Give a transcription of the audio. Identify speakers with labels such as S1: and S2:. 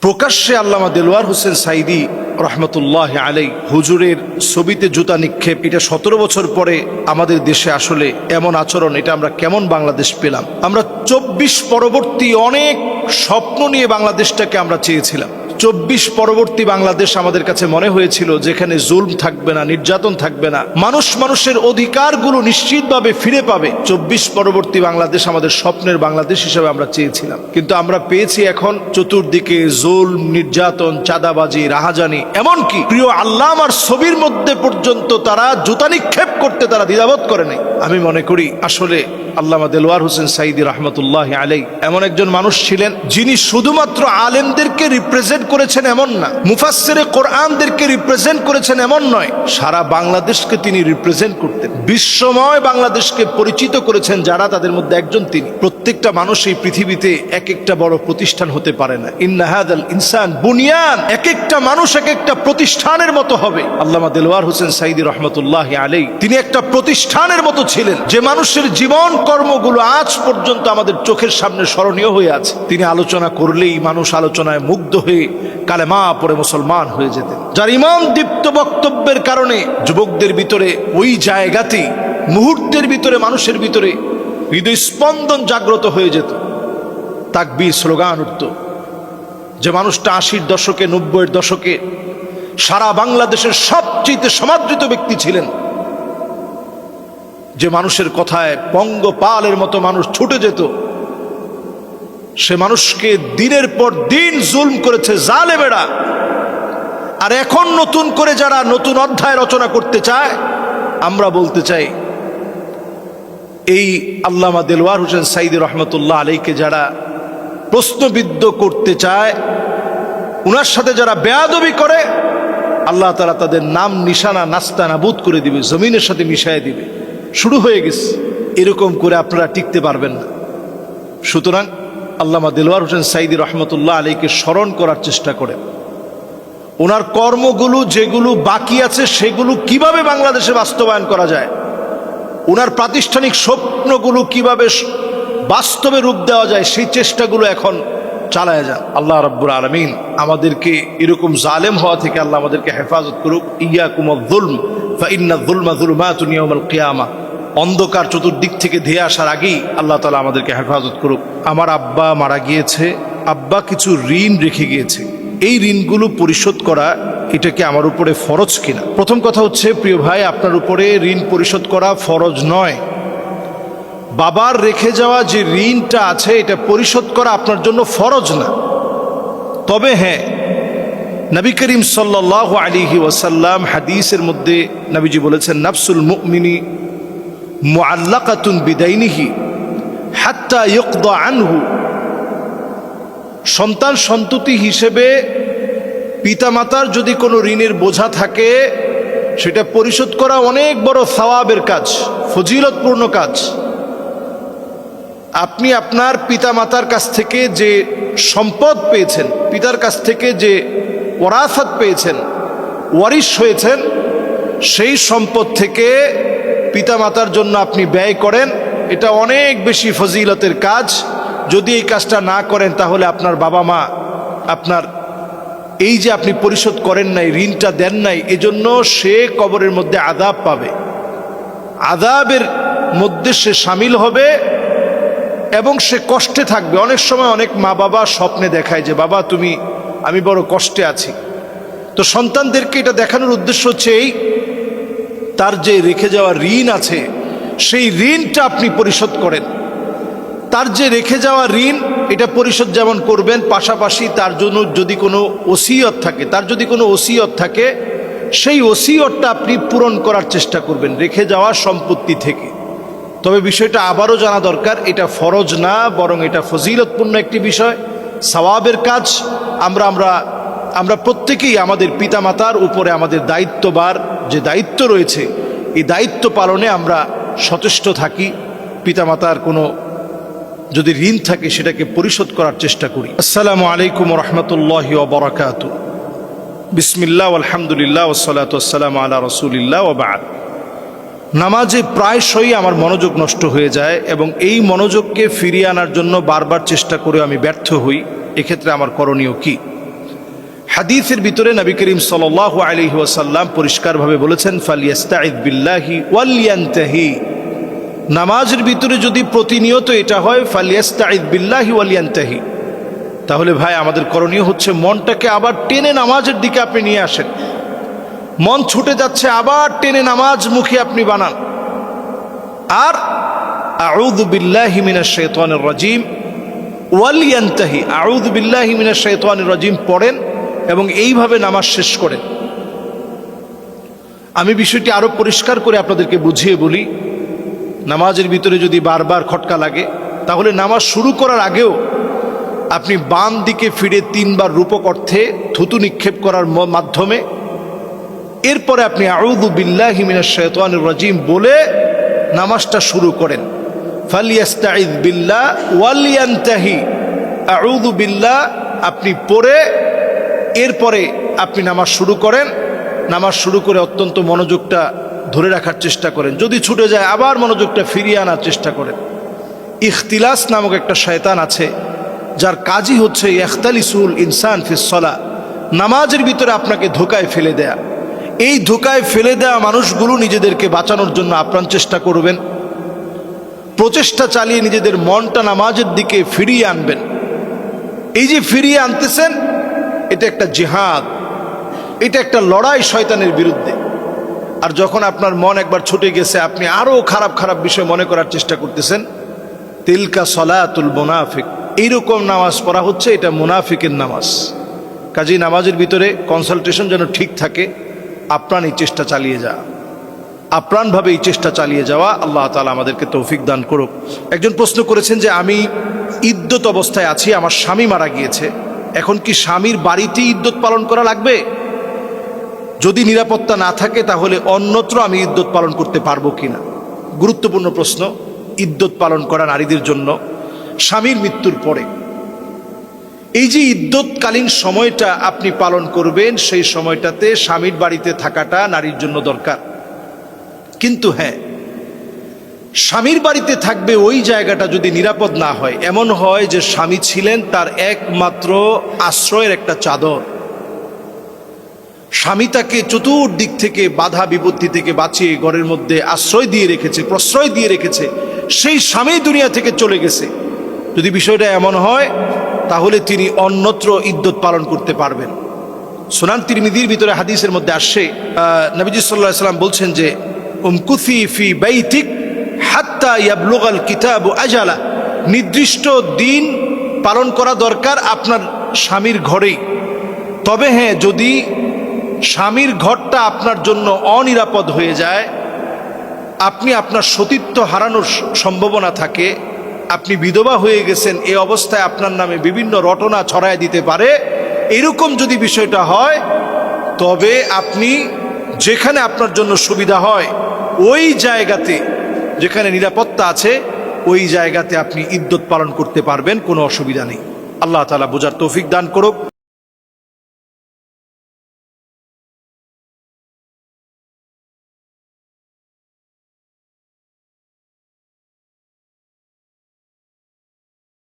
S1: প্রকাশ্যে আল্লামা দেলোয়ার হোসেন সাঈদী রহমতুল্লাহ আলাই হুজুরের ছবিতে জুতা নিক্ষেপ, এটা 17 বছর পরে আমাদের দেশে আসলে এমন আচরণ, এটা আমরা কেমন বাংলাদেশ পেলাম? আমরা 24 পরবর্তী অনেক স্বপ্ন নিয়ে বাংলাদেশটাকে আমরা চেয়েছিলাম। 24 পরবর্তী বাংলাদেশ আমাদের কাছে মনে হয়েছিল যেখানে জুলম থাকবে না, নির্যাতন থাকবে না, মানুষ মানুষের অধিকারগুলো নিশ্চিতভাবে ফিরে পাবে। 24 পরবর্তী বাংলাদেশ আমাদের স্বপ্নের বাংলাদেশ হিসেবে আমরা চেয়েছিলাম, কিন্তু আমরা পেয়েছি এখন চতুর্দিকে জুলম, নির্যাতন, চাঁদাবাজি, রাহাজানি, এমনকি প্রিয় আল্লামার ছবির মধ্যে পর্যন্ত তারা জুতা নিক্ষেপ করতে তারা দ্বিধাবোধ করে নাই। আমি মনে করি আসলে আল্লামা দেলোয়ার হোসেন সাঈদী রহমতুল্লাহ আলাই এমন একজন মানুষ ছিলেন যিনি শুধুমাত্র আলেমদেরকে রিপ্রেজেন্ট করেছেন এমন না, মুফাসসিরে কোরআনদেরকে রিপ্রেজেন্ট করেছেন এমন নয়, সারা বাংলাদেশকে তিনি রিপ্রেজেন্ট করতেন। বিশ্বময় বাংলাদেশকে পরিচিত করেছেন যারা, তাদের মধ্যে একজন তিনি। প্রত্যেকটা মানুষ এই পৃথিবীতে এক একটা বড় প্রতিষ্ঠান হতে পারে না। ইন্না হাযাল ইনসান বুনিয়ান, এক একটা মানুষ এক একটা প্রতিষ্ঠানের মতো হবে। আল্লামা দেলোয়ার হোসেন সাঈদী রহমতুল্লাহ আলাই তিনি একটা প্রতিষ্ঠানের মতো ছিলেন, যে মানুষের জীবন কর্মগুলো আজ পর্যন্ত আমাদের চোখের সামনে স্মরণীয় হয়ে আছে। তিনি আলোচনা করলেই মানুষ আলোচনায় মুগ্ধ হয়ে কালেমা পড়ে মুসলমান হয়ে যেতেন, যার ইমান দীপ্ত বক্তব্যের কারণে যুবকদের ভিতরে ওই জায়গাতেই মুহূর্তের ভিতরে মানুষের ভিতরে হৃদয় স্পন্দন জাগ্রত হয়ে যেত, তাকবীর স্লোগান উঠত। যে মানুষটা 80-র দশকে, 90-এর দশকে সারা বাংলাদেশের সবচেয়ে সমাদৃত ব্যক্তি ছিলেন, যে মানুষের কথায় পঙ্গপালের মতো মানুষ ছুটে যেত, সে মানুষকে দিনের পর দিন জুলম করেছে জালেমেরা। আর এখন নতুন করে যারা নতুন অধ্যায় রচনা করতে চায়, আমরা বলতে চাই এই আল্লামা দেলোয়ার হোসেন সাঈদী রহমতুল্লাহ আলাইকে যারা প্রশ্নবিদ্ধ করতে চায়, উনার সাথে যারা বেয়াদবি করে, আল্লাহ তাআলা তাদের নাম নিশানা নাস্তা নাবুদ করে দিবে, জমিনের সাথে মিশায় দিবে। শুরু হয়ে গেছে, এরকম করে আপনারা টিকতে পারবেন না। সুতরাং আল্লামা দেলোয়ার হোসেন সাঈদী রহমতুল্লাহ আলাইকে স্মরণ করার চেষ্টা করেন। ওনার কর্মগুলো যেগুলো বাকি আছে সেগুলো কিভাবে বাংলাদেশে বাস্তবায়ন করা যায়, ওনার প্রাতিষ্ঠানিক স্বপ্নগুলো কিভাবে বাস্তবে রূপ দেওয়া যায়, সেই চেষ্টাগুলো এখন চালায় যান। আল্লাহ রাব্বুল আলামিন আমাদেরকে এরকম জালেম হওয়া থেকে আল্লাহ আমাদেরকে হেফাজত করুক। ইয়াকুমুয যুলম ফাইন্নায যুলমা যুলুমাতুন ইয়াউমাল কিয়ামা। অন্ধকার চতুর্দিক থেকে ধেয়ে আসার আগেই আল্লাহ তাআলা আমাদেরকে হেফাজত করুক। আমার আব্বা মারা গিয়েছে, আব্বা কিছু ঋণ রেখে গিয়েছে, এই ঋণগুলো পরিশোধ করা এটা কি আমার উপরে ফরজ কিনা? প্রথম কথা হচ্ছে, প্রিয় ভাই, আপনার উপরে ঋণ পরিশোধ করা ফরজ নয়। বাবার রেখে যাওয়া যে ঋণটা আছে এটা পরিশোধ করা আপনার জন্য ফরজ না। তবে হ্যাঁ, নবী করিম সাল্লাল্লাহু আলাইহি ওয়াসাল্লাম হাদিসের মধ্যে নবীজি বলেছেন, নাফসুল মুমিনি মুআল্লাকাতুন বিদাইনিহি হাত্তা ইউকদা আনহু। সন্তান সন্ততি হিসেবে পিতামাতার যদি কোনো ঋণের বোঝা থাকে, সেটা পরিশোধ করা অনেক বড় সওয়াবের কাজ, ফজিলতপূর্ণ কাজ। আপনি আপনার পিতামাতার কাছ থেকে যে সম্পদ পেয়েছেন, পিতার কাছ থেকে যে ওয়ারাসাত পেয়েছেন, ওয়ারিশ হয়েছেন, সেই সম্পদ থেকে পিতামাতার জন্য আপনি ব্যয় করেন, এটা অনেক বেশি ফজিলতের কাজ। যদি এই কাজটা না করেন তাহলে আপনার বাবা মা আপনার এই যে আপনি পরিশোধ করেন নাই, ঋণটা দেন নাই, এজন্য সে কবরের মধ্যে আযাব পাবে, আযাবের মধ্যে সে শামিল হবে এবং সে কষ্টে থাকবে। অনেক সময় অনেক মা বাবা স্বপ্নে দেখায় যে বাবা তুমি, আমি বড় কষ্টে আছি। তো সন্তানদেরকে এটা দেখানোর উদ্দেশ্য হচ্ছে এই, তার যে রেখে যাওয়া ঋণ আছে সেই ঋণটা আপনি পরিশোধ করেন। তার যে রেখে যাওয়া ঋণ এটা পরিশোধ যেমন করবেন, পাশাপাশি তার জন্য যদি কোনো ওসিয়ত থাকে, তার যদি কোনো ওসিয়ত থাকে, সেই ওসিয়তটা আপনি পূরণ করার চেষ্টা করবেন রেখে যাওয়া সম্পত্তি থেকে। তবে বিষয়টা আবারও জানা দরকার, এটা ফরজ না, বরং এটা ফজিলতপূর্ণ একটি বিষয়, সওয়াবের কাজ। আমরা প্রত্যেকেই আমাদের পিতামাতার উপরে আমাদের দায়িত্ববার যে দায়িত্ব রয়েছে, এই দায়িত্ব পালনে আমরা সচেষ্ট থাকি। পিতামাতার কোনো যদি ঋণ থাকে সেটাকে পরিশোধ করার চেষ্টা করি। আসসালামু আলাইকুম ওয়া রাহমাতুল্লাহি ওয়া বারাকাতুহু। বিসমিল্লাহ আলহামদুলিল্লাহ ওয়াসসালাতু ওয়াসসালামু আলা রাসূলিল্লাহ ওয়া বা'দ। নামাজে প্রায়শই আমার মনোযোগ নষ্ট হয়ে যায় এবং এই মনোযোগকে ফিরিয়ে আনার জন্য বারবার চেষ্টা করে আমি ব্যর্থ হই। এক্ষেত্রে আমার করণীয় কি? হাদিসের ভিতরে নবী করিম সাল্লাল্লাহু আলাইহি ওয়াসাল্লাম পরিষ্কারভাবে বলেছেন, ফালিয়াস্তাইদ বিল্লাহি ওয়ালিয়ানতাহি। নামাজের ভিতরে যদি প্রতিনিয়ত এটা হয় ফালিয়াস্তাইদ বিল্লাহি ওয়ালিয়ানতাহি, তাহলে ভাই আমাদের করণীয় হচ্ছে মনটাকে আবার টেনে নামাজের দিকে আপনি নিয়ে আসেন। মন ছুটে যাচ্ছে, আবার টেনে নামাজ মুখী আপনি বানান। আর আউযু বিল্লাহি মিনাশ শাইতানির রাজিম ওয়ালিয়ানতাহি, আউযু বিল্লাহি মিনাশ শাইতানির রাজিম পড়েন এবং এইভাবে নামাজ শেষ করেন। আমি বিষয়টি আরো পরিষ্কার করে আপনাদেরকে বুঝিয়ে বলি। নামাজের ভিতরে যদি বারবার খটকা লাগে, তাহলে নামাজ শুরু করার আগেও আপনি বাম দিকে ফিরে 3 বার রূপক অর্থে থুতু নিক্ষেপ করার মাধ্যমে এরপরে আপনি আউযু বিল্লাহি মিনাশ শাইতানির রাজিম বলে নামাজটা শুরু করেন। ফালিয়াস্তাইয বিল্লাহ ওয়ালিয়ানতাহি, আউযু বিল্লাহ আপনি পড়ে এরপরে আপনি নামাজ শুরু করেন। নামাজ শুরু করে অত্যন্ত মনোযোগটা ধরে রাখার চেষ্টা করেন। যদি ছুটে যায় আবার মনোযোগটা ফিরিয়ে আনার চেষ্টা করেন। ইখতিলাস নামক একটা শয়তান আছে, যার কাজই হচ্ছে ইখতালিসুল ইনসান ফিস সালাহ, নামাজের ভিতরে আপনাকে ধোকায় ফেলে দেয়া। এই ধোকায় ফেলে দেওয়া মানুষগুলো নিজেদেরকে বাঁচানোর জন্য আপ্রাণ চেষ্টা করবেন, প্রচেষ্টা চালিয়ে নিজেদের মনটা নামাজের দিকে ফিরিয়ে আনবেন। এই যে ফিরিয়ে আনতেছেন, এটা একটা জিহাদ, এটা একটা লড়াই শয়তানের বিরুদ্ধে। আর যখন আপনার মন একবার ছুটে গেছে, আপনি আরো খারাপ খারাপ বিষয় মনে করার চেষ্টা করতেছেন, তিলকা সলাতুল মুনাফিক, এইরকম নামাজ পড়া হচ্ছে, এটা মুনাফিকের নামাজ। কাজেই নামাজের ভিতরে কনসালটেশন যেন ঠিক থাকে, আপ্রাণ এই চেষ্টা চালিয়ে যাওয়া, আপ্রাণভাবে এই চেষ্টা চালিয়ে যাওয়া। আল্লাহ তাআলা আমাদেরকে তৌফিক দান করুক। একজন প্রশ্ন করেছেন যে আমি ইদ্যত অবস্থায় আছি, আমার স্বামী মারা গিয়েছে, এখন কি স্বামীর বাড়িতেই ইদ্যত পালন করা লাগবে? যদি নিরাপত্তা না থাকে তাহলে অন্যত্র আমি ইদ্যত পালন করতে পারবো কিনা? গুরুত্বপূর্ণ প্রশ্ন। ইদ্যত পালন করা নারীদের জন্য স্বামীর মৃত্যুর পরে, এই যে ইদ্যতকালীন সময়টা আপনি পালন করবেন, সেই সময়টাতে স্বামীর বাড়িতে থাকাটা নারীর জন্য দরকার। কিন্তু হ্যাঁ, স্বামীর বাড়িতে থাকবে ওই জায়গাটা যদি নিরাপদ না হয়, এমন হয় যে স্বামী ছিলেন তার একমাত্র আশ্রয়ের একটা চাদর, স্বামী তাকে চতুর্দিক থেকে বাধা বিপত্তি থেকে বাঁচিয়ে ঘরের মধ্যে আশ্রয় দিয়ে রেখেছে, প্রশ্রয় দিয়ে রেখেছে, সেই স্বামী দুনিয়া থেকে চলে গেছে। যদি বিষয়টা এমন হয়, তাহলে তিনি অন্যত্র ইদ্যত পালন করতে পারবেন। সুনান তিরমিজির ভিতরে হাদিসের মধ্যে আসছে, নবীজি সাল্লাল্লাহু আলাইহি ওয়াসাল্লাম বলছেন যে উমকুথি ফি বাইতিক হাত্তা ইয়াবলুগাল কিতাবু আজালা, নির্দিষ্ট দিন পালন করা দরকার আপনার স্বামীর ঘরেই। তবে হ্যাঁ, যদি স্বামীর ঘরটা আপনার জন্য অনিরাপদ হয়ে যায়, আপনি আপনার সতীত্ব হারানোর সম্ভাবনা থাকে, আপনি বিধবা হয়ে গেছেন, এই অবস্থায় আপনার নামে বিভিন্ন রটনা ছড়ায় দিতে পারে, এরকম যদি বিষয়টা হয়, তবে আপনি যেখানে আপনার জন্য সুবিধা হয় ওই জায়গাতে, যেখানে নিরাপত্তা আছে ওই জায়গাতে আপনি ইদ্যত পালন করতে পারবেন, কোনো অসুবিধা নেই। আল্লাহ তাআলা বোঝার তৌফিক দান করুক।